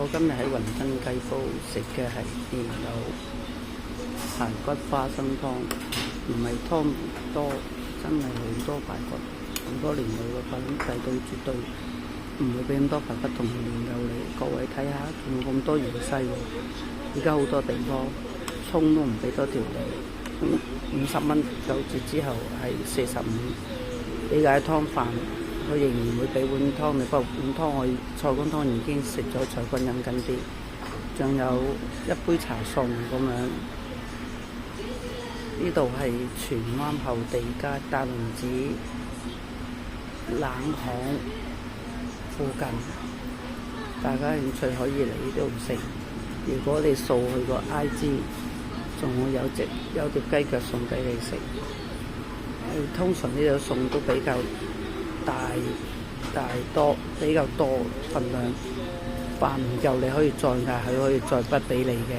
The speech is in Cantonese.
我今日喺雲吞雞煲食嘅係蓮藕排骨花生湯，唔係湯多，真係好多排骨，好多蓮藕嘅粉，味道絕對唔會俾咁多排骨同蓮藕你。各位睇下，仲有咁多芫茜喎，而家好多地方葱都唔俾多條你，50蚊9折之後係45，你解湯飯。佢仍然會俾碗湯你，不過碗湯我菜乾湯已經食咗，菜乾飲緊啲，仲有一杯茶餸咁樣。呢度係荃灣後地街大輪子冷巷附近，大家興趣可以嚟呢度食。如果你掃佢個 IG， 仲會有碟雞腳送俾你食。通常呢度餸都比較多，比較多份量，飯唔夠你可以再嗌，佢可以再筆俾你嘅。